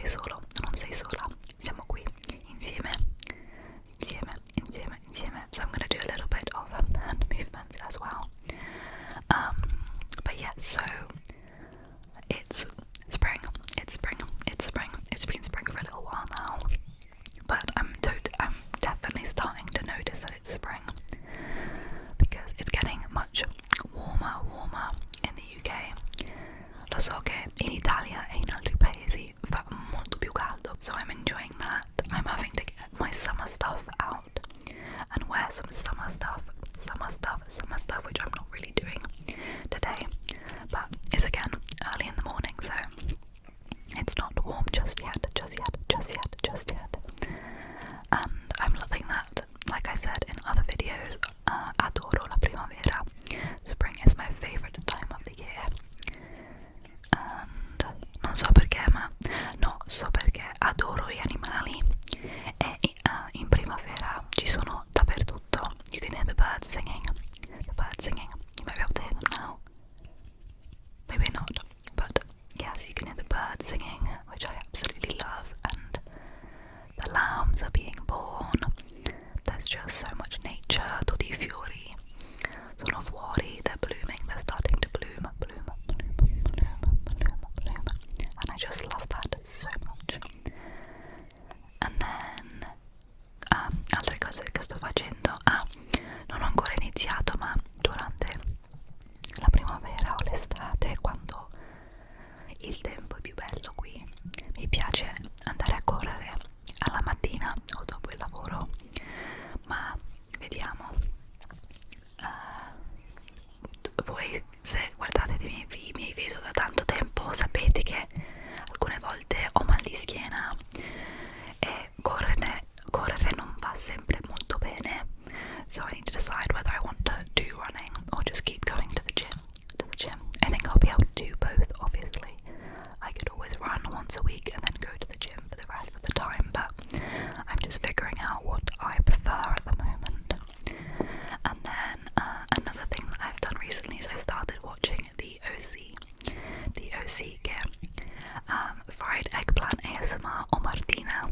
sei solo, non sei sola, siamo qui insieme. So I'm going to do a little bit of hand movements as well. But yeah, so it's spring. It's been spring for a little while now, but I'm definitely starting to notice that it's spring because it's getting much warmer in the UK. Lo so che in Italia e in altri paesi fa molto più caldo, so I'm enjoying that. I'm having to get my summer stuff out and wear some summer stuff, which I'm not really doing today, but it's again early in the morning, so it's not warm just yet. And I'm loving that. Like I said in other videos, adoro la primavera. Spring is my favorite time of the year. And non so perché adoro gli animali e in primavera ci sono dappertutto. You can hear the birds singing. You might be able to hear them now. Maybe not, but yes, you can hear the birds singing, which I absolutely love, and the lambs are being born. There's just so much nature. Tutti I fiori sono fuori, they're blooming, they're starting to bloom, and I just love that so much. And then altre cose che sto facendo, non ho ancora iniziato, ma durante la primavera o l'estate, quando il tempo è più bello qui, mi piace andare a correre alla mattina o dopo il lavoro, ma vediamo. Voi se guardate i miei video da tanto tempo sapete che alcune volte ho mal di schiena e correre non va sempre molto bene, so I need to decide whether I want to do running or just keep going to the gym. I think I'll be able to do both, obviously. I could always run once a week and then go to the gym for the rest of the time, but I'm just figuring out what I prefer at the moment. And then another thing that I've done recently is I started watching the OC che fried eggplant ASMR or Martina.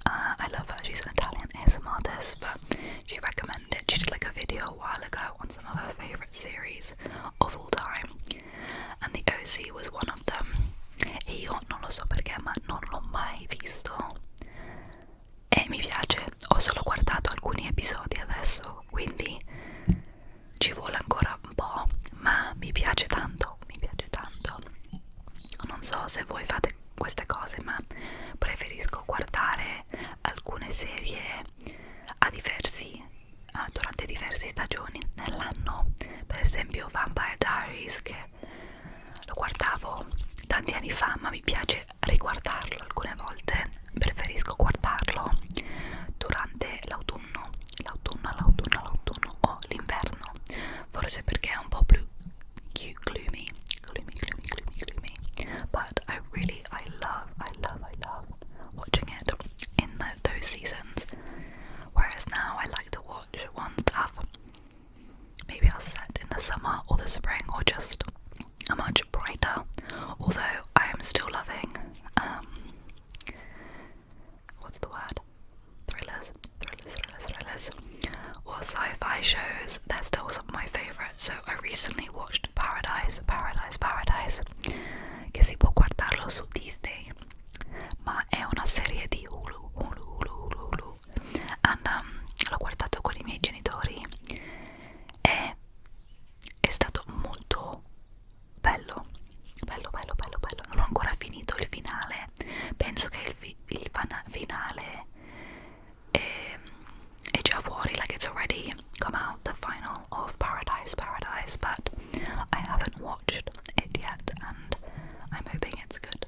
I love her, she's an Italian ASMR artist, but she recommended it. She did like a video a while ago on some of her favourite series of all time, and the OC was one of them. E io non lo so perché, ma non l'ho mai visto e mi piace. Ho solo guardato alcuni episodi adesso, quindi ci vuole ancora un po', ma mi piace tanto. Non so se voi fate queste cose, ma preferisco guardare alcune serie durante diverse stagioni nell'anno. Per esempio Vampire Diaries, che lo guardavo tanti anni fa, ma mi piace riguardarlo alcune volte. Preferisco guardarlo durante l'autunno o l'inverno, forse perché è un po' più gloomy, but I love watching it in those seasons, whereas now I like to watch ones that have maybe are set in the summer or the spring or just are much brighter, although I am still loving what's the word? Thrillers or sci-fi shows. They're still some of my favourites. So I recently watched Paradise, che si può guardarlo su Disney, ma è una serie di Hulu, and l'ho guardato con I miei genitori e è stato molto bello. Non ho ancora finito il finale, penso che il finale è già fuori, like it's already come out, the final of Paradise, but I haven't watched it yet, and I'm hoping it's good.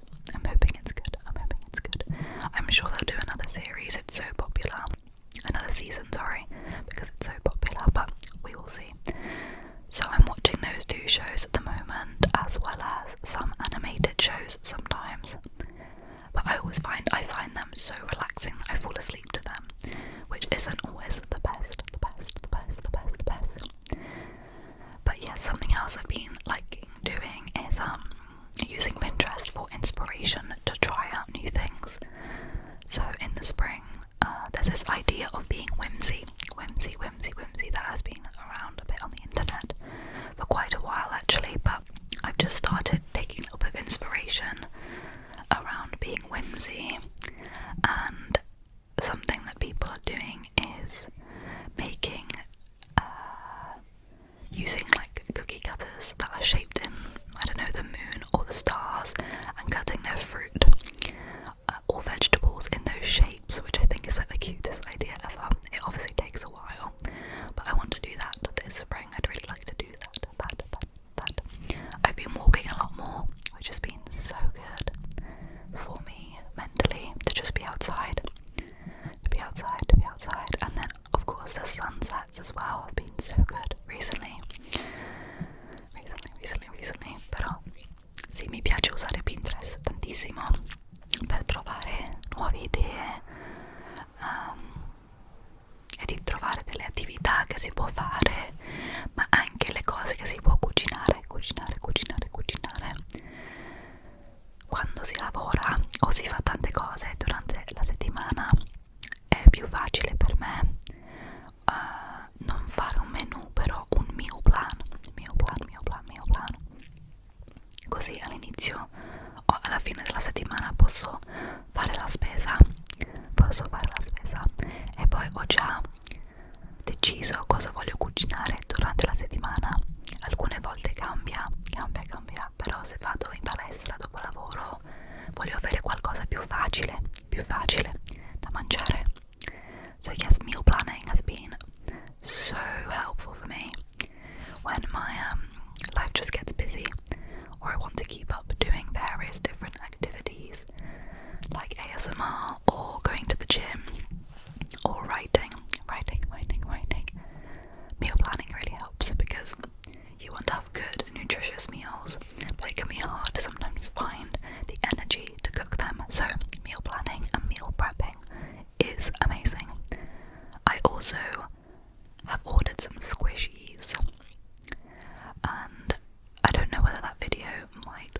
I'm sure they'll do another series, it's so popular, another season, sorry, because it's so popular, but we will see. So I'm watching those two shows at the moment, as well as some animated shows sometimes, but I find them so relaxing that I fall asleep to them, which isn't always the best. But yes, something else I've been liking doing is using Pinterest for inspiration to try out new whimsy, and something that people are doing is making using like cookie cutters that are shaped in, I don't know, the moon or the stars, and cutting their fruit or vegetables in those shapes, which I think is like the cutest idea ever. It obviously takes a while, but I want to do that this spring. I'd really like to do that. I've been walking a lot more, which has been so good for me mentally, to just be outside, and then of course the sunsets as well have been so good recently, però sì, mi piace usare Pinterest tantissimo per trovare nuove idee e di trovare delle attività che si può fare, ma anche le cose che si può cucinare. Quando si lavora o si fa tante cose durante la settimana è più facile per me non fare un menù, però un meal plan, così all'inizio o alla fine della settimana posso fare la spesa e poi ho già deciso cosa voglio cucinare durante la settimana. Alcune volte cambia, però se vado in palestra dopo lavoro voglio avere qualcosa più facile da mangiare. So yes, meal planning has been so helpful for me when my life just gets busy, or I want to keep up doing various different activities like ASMR or going to the gym or writing. Meal planning really helps because you want to have good, nutritious meals, but it can be hard to sometimes find the energy to cook them. So meal planning and meal prepping is amazing. I also have ordered some squishies, and I don't know whether that video might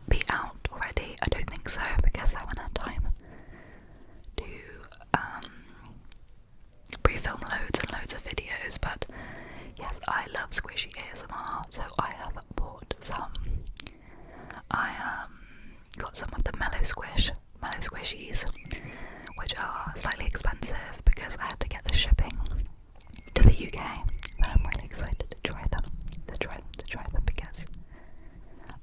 be out already. I don't think so, because I haven't had time to pre-film loads and loads of videos, but yes, I love squishy ASMR, so I have bought some. I got some of the mellow squishies, which are slightly expensive because I had to get the shipping to the UK, but I'm really excited to try them because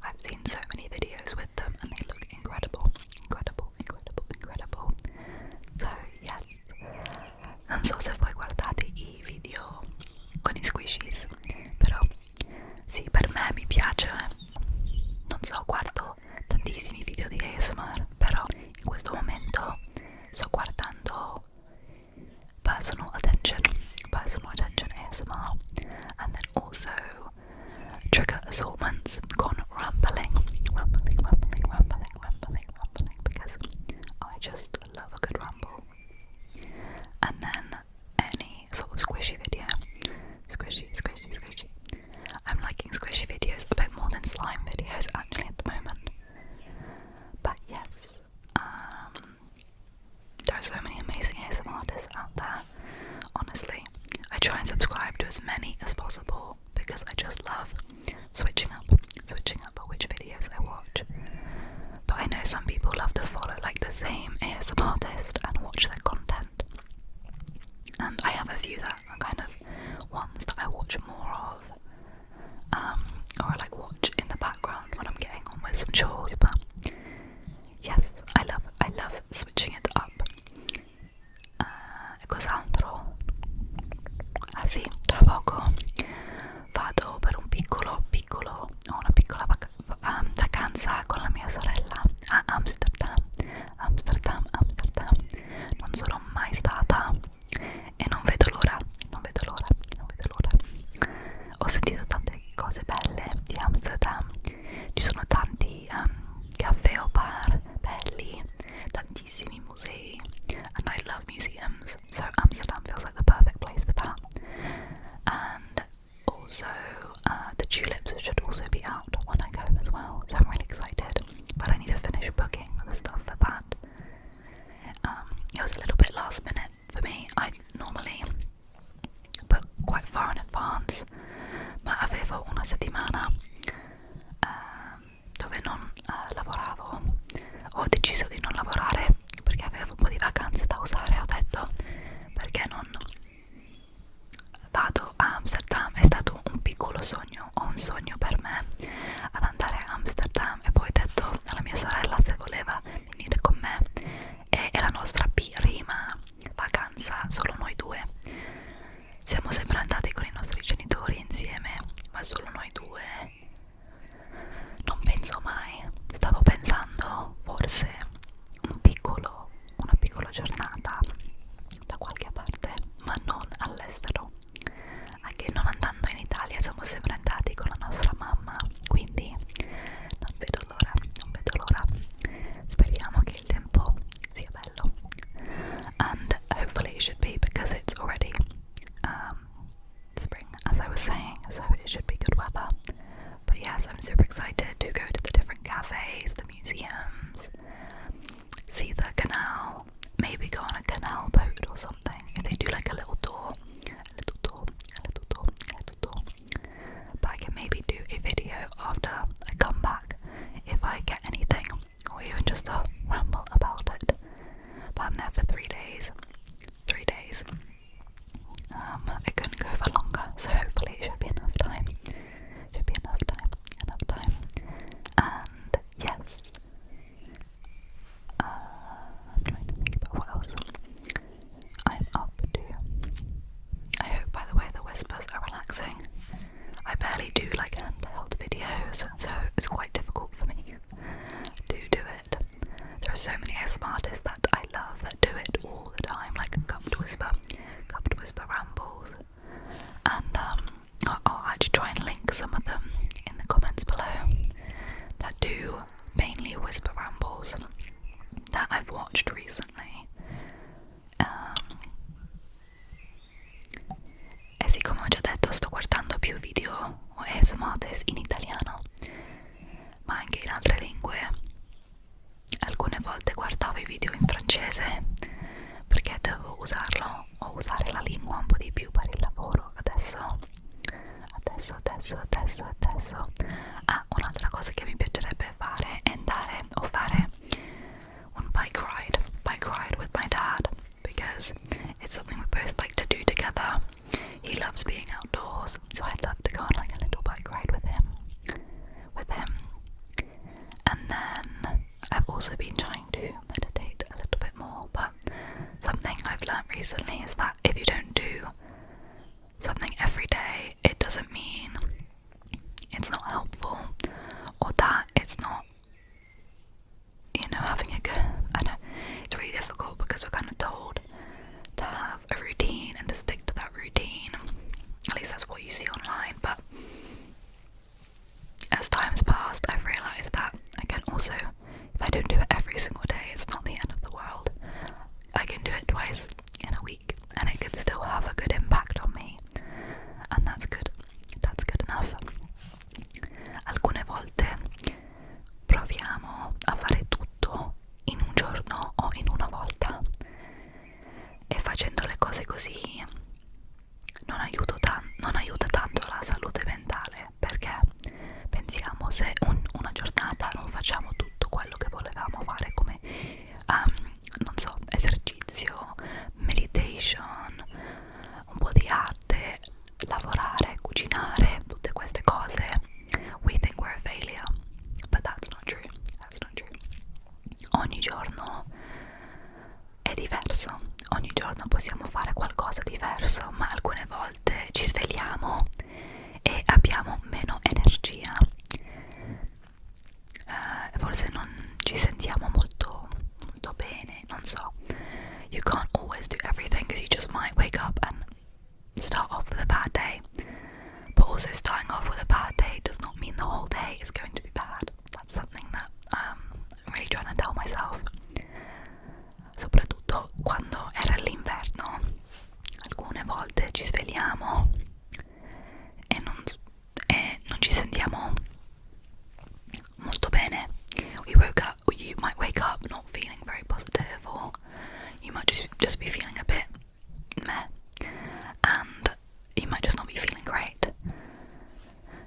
I've seen so many videos with them and they look incredible. So yes, non so se voi guardate i video con i squishies, però sì, per me mi piace, non so, guardo tantissimi video di ASMR, però in questo momento sto guardando personal attention ASMR, and then also trigger assortments con rambling, because I just love a good ramble. And then any sort of squishy video, squishy. I'm liking squishy videos a bit more than slime videos actually at the moment. But yes, there are so many amazing ASMR artists out there. Honestly, I try and subscribe to as many as possible because I just love switching up which videos I watch. But I know some people love to follow like the same ASMR artist and watch their content. And I have a few that are kind of ones that I watch more of, or I like watch in the background when I'm getting on with some chores. But yes, I love switching it up. E cos'altro? Ah sì, tra poco vado per una piccola vacanza con la mia sorella a Amsterdam. Non sono mai stata e non vedo l'ora. Ho sentito tante cose belle di Amsterdam, ci sono tanti are so many ASMR artists that I love that do it all the time, like cupped whisper rambles, and I'll actually try and link some of them in the comments below that do mainly whisper rambles that I've watched recently. E siccome ho già detto, sto guardando più video o ASMR in italiano, ma anche in altre lingue. Alcune volte guardavo i video in francese perché dovevo usarlo o usare la lingua un po' di più per il lavoro. Adesso un'altra cosa che mi piacerebbe fare è andare o fare un bike ride with my dad, because it's something we both like to do together. He loves being outdoors, so I'd love to go on like a little bike ride with him. And then I've also been trying to meditate a little bit more, but something I've learned recently is that if you don't do something every day, it doesn't mean it's not helpful or that it's not, having a good, I know, it's really difficult because we're kind of told to have a routine and to stick to that routine. At least that's what you see online, but as time's passed, I've realised that I can also, if I don't do it every single day, it's not the end of the world. I can do it twice in a week and it could still have a good impact on me, and that's good enough. Alcune volte proviamo a fare tutto in un giorno o in una volta, e facendo le cose così non aiuta tanto la salute mentale, perché pensiamo, se una giornata non facciamo tutto quello che volevamo fare, come non so, esercizio, meditation, un po' di arte, lavorare, cucinare, tutte queste cose, we think we're a failure, but that's not true. Ogni giorno è diverso, ogni giorno possiamo fare qualcosa diverso, ma alcune volte ci svegliamo e abbiamo meno energia, forse non ci sentiamo molto bene, non so. You can't always do everything, because you just might wake up and start off with a bad day, but also starting off with a bad day does not mean the whole day is going to be bad. That's something that I'm really trying to tell myself, soprattutto quando era l'inverno. Alcune volte ci svegliamo e non ci sentiamo molto bene. You might wake up not feeling very positive, or you might just be feeling a bit meh, and you might just not be feeling great.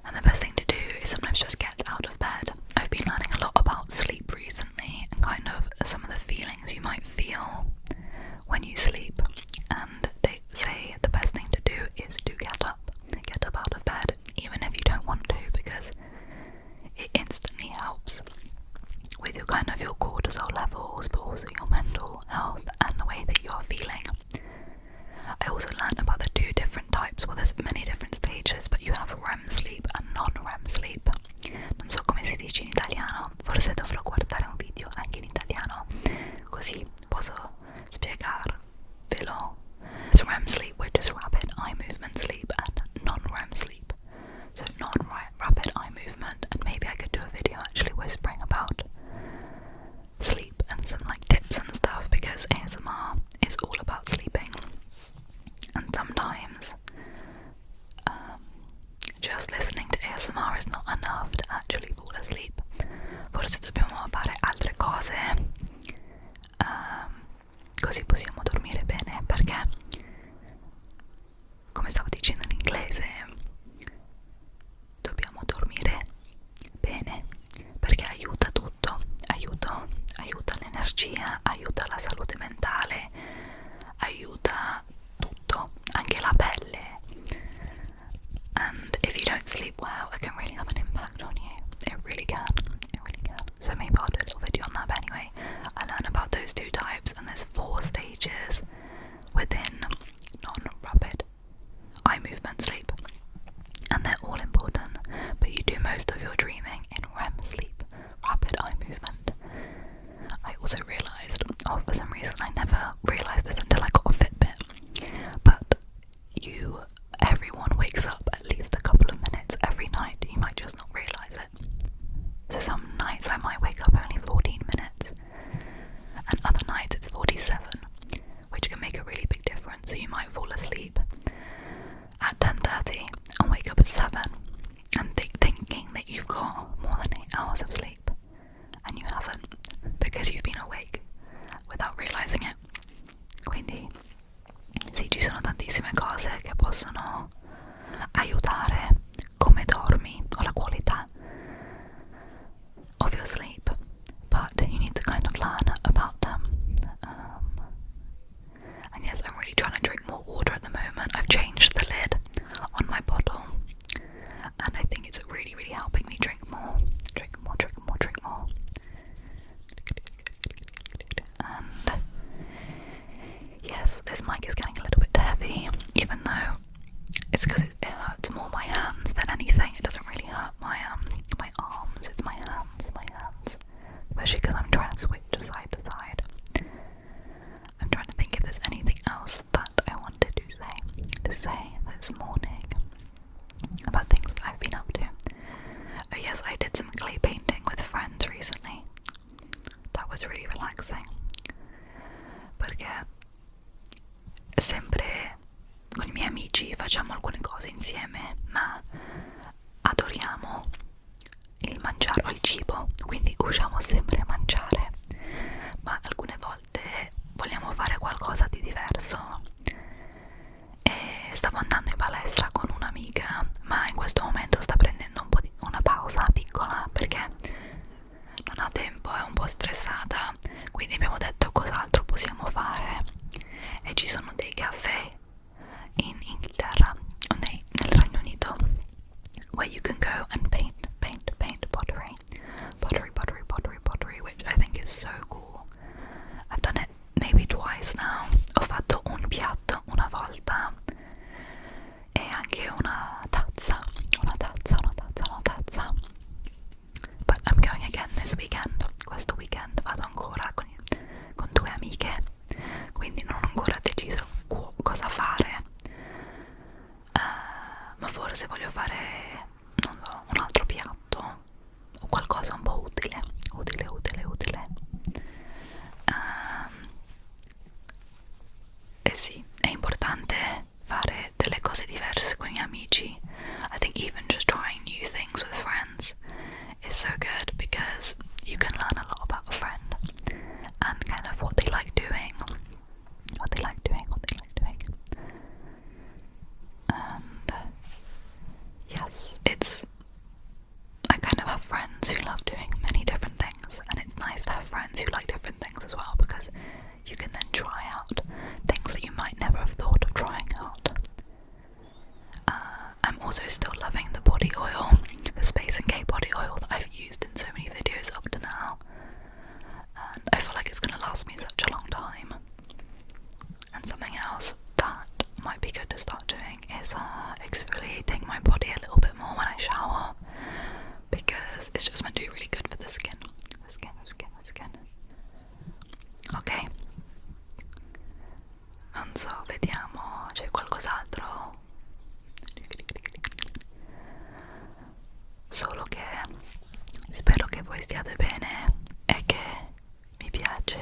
And the best thing to do is sometimes just get out of bed. I've been learning a lot about sleep recently, and kind of some of the feelings you might feel when you sleep, and they say the best thing to do is to get up out of bed, even if you don't want to, because it instantly helps with your cortisol levels, but also your mental health and the way that you're feeling. I also learned about the two different types. Well, there's many different stages, but you have REM sleep and non-REM sleep. Non so come si dice in italiano, forse dovrò guardare un video anche in italiano, così posso spiegarvelo. It's REM sleep, which is rapid eye movement sleep, and non-REM sleep. So non-rapid eye movement, and maybe I could do a video actually whispering about sleep and some like tips and stuff, because ASMR is all about sleeping, and sometimes just listening to ASMR is not enough to actually fall asleep. Forse dobbiamo fare altre cose, così possiamo dormire bene, perché, come stavo dicendo in inglese, dobbiamo dormire bene, perché aiuta tutto, aiuta l'energia, aiuta la salute mentale, aiuta tutto, anche la pelle. And if you don't sleep well, it can really have an impact on you. It really can. So maybe I'll do a little video on that. But anyway, I learned about those two types, and there's 4 stages within non-rapid eye movement sleep, and they're all important, but you do most of your dreaming in REM sleep, rapid eye movement. I also off for some reason. I never realised this until I got a Fitbit. But everyone wakes up at least a couple of minutes every night. You might just not realise it. So some nights I might wake up only 14 minutes, and other nights it's 47, which can make a really big difference. So you might fall asleep at 10:30 and wake up at 7 and thinking that you've got more than 8 hours of sleep, and you haven't, because you've been awake without realising it. Quindi sì, ci sono tantissime cose che possono aiutare come dormi o la qualità of your sleep, but you need to kind of learn about them. And yes, I'm really trying to drink more water at the moment. I've changed the lid on my bottle, and I think it's really, really helping me drink more. And yes, this mic is getting a little bit heavy, even though it's because it hurts more my hands than anything. It doesn't really hurt my arms, it's my hands, especially because I'm trying to switch side to side. I'm trying to think if there's anything else that I wanted to say this morning about things that I've been up to. Oh yes, I did some clay painting with friends recently. That was really relaxing, perché sempre con i miei amici facciamo alcune cose insieme, ma adoriamo il mangiare o il cibo, quindi usciamo sempre a mangiare, ma alcune volte vogliamo fare qualcosa di diverso. E stavo andando in palestra con un'amica, ma in questo momento sta prendendo un po' di una pausa piccola perché non ha tempo, è un po' stressata, quindi abbiamo detto cos'altro possiamo fare, e ci sono dei caffè in Inghilterra o nel Regno Unito where you can go and paint pottery, which I think is so cool. I've done it maybe twice now. Ho fatto un piatto una volta e anche una tazza, but I'm going again this weekend. Questo weekend vado ancora con 2 amiche, quindi non ho ancora deciso cosa fare, ma forse voglio fare, non so, un altro piatto o qualcosa un po' utile. E sì, è importante fare delle cose diverse con gli amici. I think even just trying new things with friends is so good, because you can learn a lot about a friend and kind of what they like doing. And yes, I kind of have friends who love doing many different things, and it's nice to have friends who like different things as well, because you can then try out things that you might never have thought of trying out. I'm also still loving the body oil, the Space and K body oil that I've used in so many videos up to now, and I feel like it's going to last me such a long time. And something else that might be good to start doing is exfoliating my body a little bit more when I shower, because it's just meant to be really good for the skin. Ok, non so, vediamo, c'è qualcos'altro? Solo che spero che voi stiate bene e che mi piace